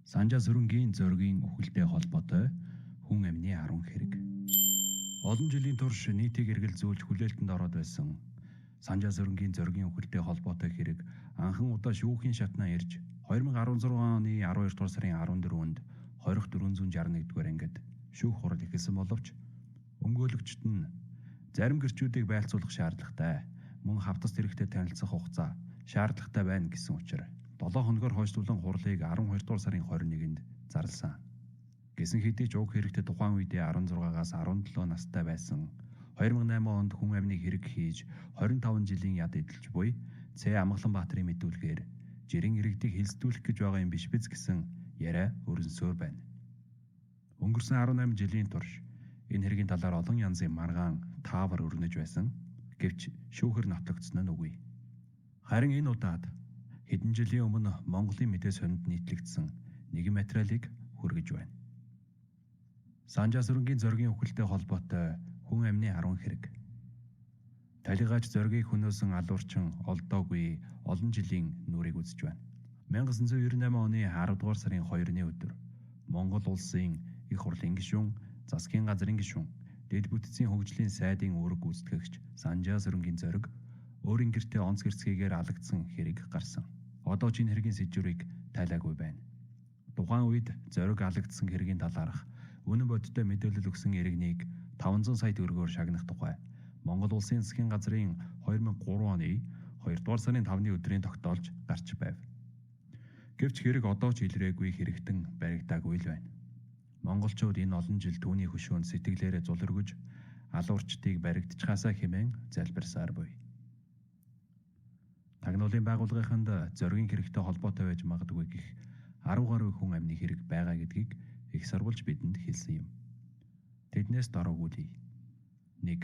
Санжаа Сүрэнгийн зоригийн үхэлтэй холбоотой хүн амны 10 хэрэг. Олон жилийн турш нийтийг эргэлзүүлж хүлээлтэнд ороод байсан Санжаа Сүрэнгийн зоригийн үхэлтэй холбоотой хэрэг анхан удаа шүүхийн шатнаа ирж 2016 оны 12 дугаар сарын 14-нд 20461-р ангид шүүх хурал эхэлсэн боловч өмгөөлөгчд нь зарим гэрчүүдийг байлцуулах шаардлагатай, мөн хавтас хэрэгтэй танилцах хугацаа шаардлагатай байна гэсэн учраас 7 хоногор хойшлуулан хурлыг 12 дугаар сарын 21-нд зарласан. Гэсэн хэдий ч уг хэрэгтээ тухайн үедээ 16-аас 17 настай байсан 2008 онд хүн амныг хэрэг хийж 25 жилийн яд эдэлж буй Цэ Амгаланбаатарын мэдүүлгээр жирийн иргэдийг хилсдүүлэх гэж байгаа юм биш биз гэсэн яриа өрнөсөөр байна. Өнгөрсөн 18 жилийн турш энэ хэргийн талаар олон янзын маргаан таавар өрнөж байсан. Гэвч шүүхэр нотлогдсон нь үгүй. Харин энэ удаад хэдэн жилийн өмнө Монголын мэдээ сонинд нийтлэгдсэн нэгэн материалыг хүргэж байна. Санжаа Сүрэнгийн зоригийн үхэлтэй холбоотой хүн амны 10 хэрэг. Талигаач зоригийг хөнөөсөн алуурчин олдоогүй олон жилийн нүрийг үзэж байна. 1998 оны 10 дугаар сарын 2-ны өдөр Монгол улсын их хурлын гишүүн, засгийн газрын гишүүн, дэд бүтцийн хөгжлийн сайдын үүрэг гүйцэтгэгч Санжаа Сүрэнгийн зориг өөрийн гэртээ онц гэрцгийгээр алагдсан хэрэг гарсан. Одоо ч энэ хэргийн сэжвэрийг тайлаагүй байна. Тухайн үед зориг алагдсан хэргийн талаарх үнэн бодиттой мэдээлэл өгсөн иргэнийг 500 сая төгрөгөөр шагнах тухай Монгол улсын засгийн газрын 2003 оны 2 дугаар сарын 5-ны өдрийн тогтоолж гарч байв. Гэвч хэрэг одоо ч илрээгүй хэрэгтэн баригдаагүй л байна. Монголчууд энэ олон жил түүний хөшөөнд сэтгэлээрээ зулэргэж алуурчдыг баригдчихаасаа хэмээн залбирсаар буй. Тагнуулын байгууллагынд зоригийн хэрэгтэй холбоотой байж магадгүй гэх 10 гаруй хүн амны хэрэг байгаа гэдгийг их сурвалж бидэнд хэлсэн юм. Тэднээс дорогүлье. 1.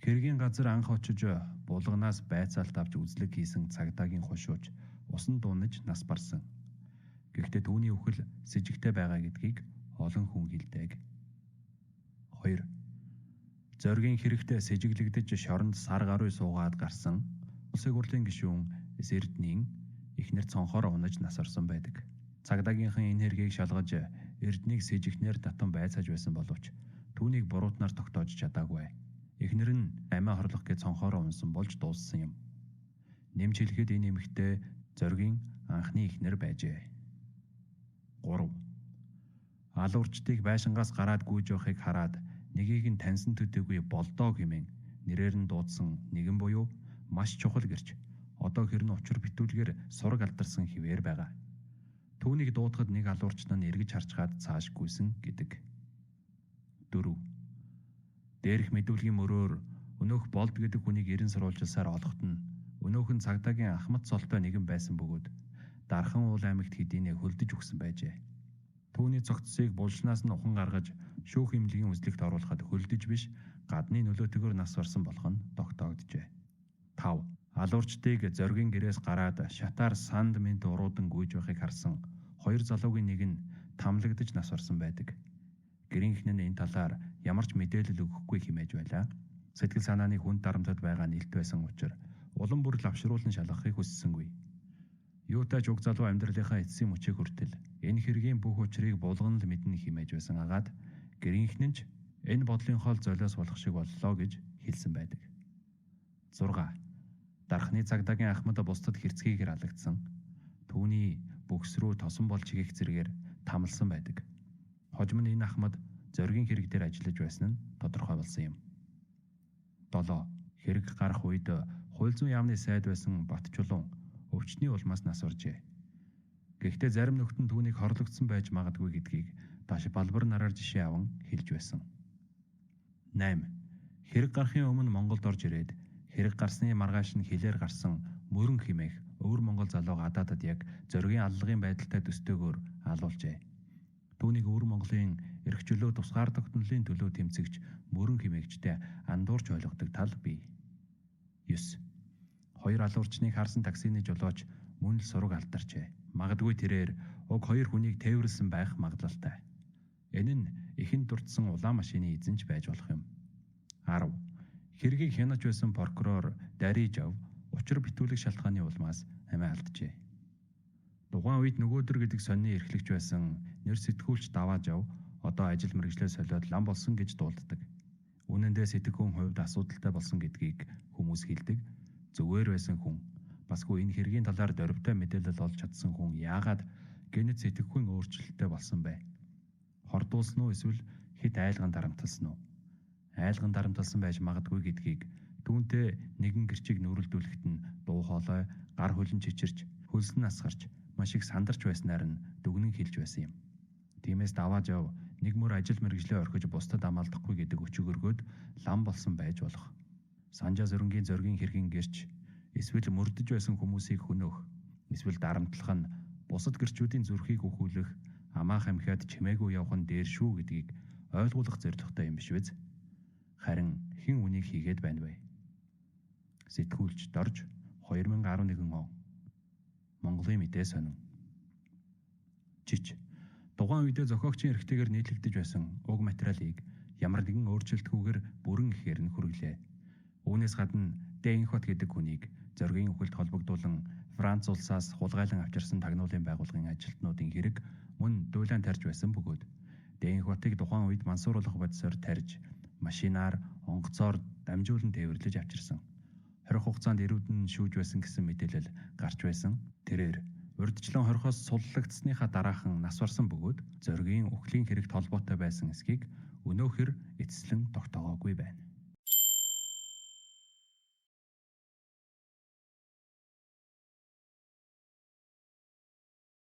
Хэргийн газар анх очиж булганаас байцаалт авч үзлэг хийсэн цагдаагийн хошууч усан дуунаж нас барсан. Гэхдээ түүний үхэл с ิจ гтэй байгаа гэдгийг олон хүн хэлдэг. 2. Зоригийн хэрэгтээ сэжиглэгдэж шоронд сар гаруй суугаад гарсан улсын хурлын гишүүн Эрдэнийн эхнэр цонхоор унаж нас орсон байдаг. Цагдаагийнхан энэ хэргийг шалгаж Эрдэнийг сэжигнээр татан байцааж байсан боловч түүнийг буруутнаар тогтоож чадаагүй. Эхнэр нь амиа хорлох гэж цонхоор унсан болж дууссан юм. Нэмж хэлэхэд энэ эмэгтэй зоригийн анхны эхнэр байжээ. 3. Алуурчдыг байшингаас гараад гүйж явахыг хараад нэгийг нь таньсан төдийгүй болдоо хэмээн нэрээр нь дуудсан нэгэн буюу маш чухал гэрч одоо хэрн учир битүүлгээр сураг алдарсан хിവэр байгаа. Түүнийг дуудахад нэг алуурчнаа эргэж харцгаад цааш гүйсэн гэдэг. 4. Дээрх мэдүүлгийн мөрөөр өнөөх болд гэдэг хүнийг эрен сурвалжилсаар олоход нь өнөөх нь цагдаагийн ахмад цолтой нэгэн байсан бөгөөд Дархан уул аймагт хэдийнэ хөлдөж өгсөн байжээ. Түүний цогцсыг булшнаас нь ухан гаргаж шүүх эмнэлгийн үзлэгт оруулахад хөлдөж биш гадны нөлөөтгөөр нас барсан болох нь тогтоогджээ. 5. Алуурчдыг зоригийн гэрээс гараад шатаар санд мэд уруудан гүйж байхыг харсан 2 залуугийн нэг нь тамлагдж нас барсан байдаг. Гэрийнхэн нь энэ талаар ямар ч мэдээлэл өгөхгүй хэмээж байлаа. Сэтгэл санааны хүнд дарамтад байгаа нэлт байсан учраас улам бүр лавшруулан шалгахыг хүссэнгүй. Юутай ч уг залуу амьдралынхаа эцсийн мөчийг хүртэл энэ хэргийн бүх учрыг булган л мэднэ хэмээж байсан агаад гэрийнхэн нь ч энэ бодлын хоол золиос болох шиг боллоо гэж хэлсэн байдаг. 6. Дархны цагдаагийн ахмад бусдад хэрцгийгээр алагдсан. Түүний бөкс рүү тосон бол чигэх зэрэгээр тамлсан байдаг. Хожим нь энэ ахмад зоригийн хэрэг дээр ажиллаж байсан нь тодорхой болсон юм. 7. Хэрэг гарах үед хууль зүйн яамны сайд байсан Батчулуун өвчтний улмаас нас оржээ. Гэхдээ зарим нөхдөд түүнийг хорлогдсон байж магадгүй гэдгийг Даш Балбар нараар жишээ аван хэлж байсан. 8. Хэрэг гарахын өмнө Монголд орж ирээд хэрэг гарсны маргааш нь хилээр гарсан мөрөн химээх өвөр Монгол залуу гадаадад яг зоригийн аллагын байдалтай төстөөгөөр алуулжээ. Түүнийг өвөр Монголын эрх чөлөө тусгаар тогтнолын төлөө тэмцэгч мөрөн химээгчтэй андуурч ойлгодог тал бий. 9. 2 алуурчныг харсан таксины жолооч мөн л сураг алдарчээ. Магадгүй тэрээр уг 2 хүнийг тээвэрлсэн байх магадлалтай. Энэ нь ихэнд дурдсан улаан машины эзэнч байж болох юм. 10. Хэргийг хянаж байсан прокурор Дарижав учир битүүлэх шалтгааны улмаас амиа алджээ. Тухайн үед нөгөөдөр гэдэг сонины эрхлэгч байсан нэр сэтгүүлч Даваа Жав одоо ажил мэргэжлээ солиод лам болсон гэж дуулддаг. Үнэн дээр сэтгэхүйн хувьд асуудалтай болсон гэдгийг хүмүүс хэлдэг. Зүгээр байсан хүн басгүй энэ хэргийн талаар дөрвтэй мэдээлэл олж чадсан хүн яагаад генет сэтгэхүйн өөрчлөлттэй болсон бэ? Хордуулсан уу эсвэл хэд айлган дарамтлсан уу? Айлган дарамтлсан байж магадгүй гэдгийг түүнтэй нэгэн гэрчиг нүрэлдүүлэхэд нь дуу хоолой, гар хөлн чичирч, хөлсөн насгарч, маш их сандарч байснаар нь дүгнэн хэлж байсан юм. Тиймээс Даваа Жав нэг мөр ажил мэргэжлээ орхиж бусдад амаалдахгүй гэдэг өчигөргөөд лам болсон байж болох. Санжаа Зөрөнгийн зоргийн хэргийн гэрч эсвэл мөрдөж байсан хүмүүсийг хөнөөх, эсвэл дарамтлах нь бусад гэрчүүдийн зүрхийг өхүүлэх, амаах амьхиад чимээгүй явах нь дээр шүү гэдгийг ойлгуулах зорилготой юм биш биз? Харин хэн үнийг хийгээд байна вэ? Сэтгүүлч Дорж 2011 он. Монголын мэдээ сонин. Жиж тухайн үедээ зохиогчийн эрхтэйгээр нийтлэгдэж байсан уг материалыг ямар нэгэн өөрчлөлтгүйгээр бүрэн ихээр нь хүргэлээ. Үүнээс гадна Дэнхот гэдэг хүнийг зоргийн үхэлд холбогдуулан Франц улсаас хулгайлан авчирсан тагнуулын байгууллагын ажилтнуудын хэрэг мөн дуйлаан тарьж байсан бөгөөд Дэнхотыг тухайн үед мансууруулах бодисоор тарьж машинаар онгоцоор дамжуулан тээвэрлэж авчирсан. Хорих хугацаанд эрүүдэн шүүж байсан гэсэн мэдээлэл гарч байсан. Тэрээр урьдчилан хорихоос суллагдсныхаа дараахан нас барсан бөгөөд зоргийн үхлийн хэрэгт холбоотой байсан эсхийг өнөөхөр эцэслэн тогтоогоогүй байна.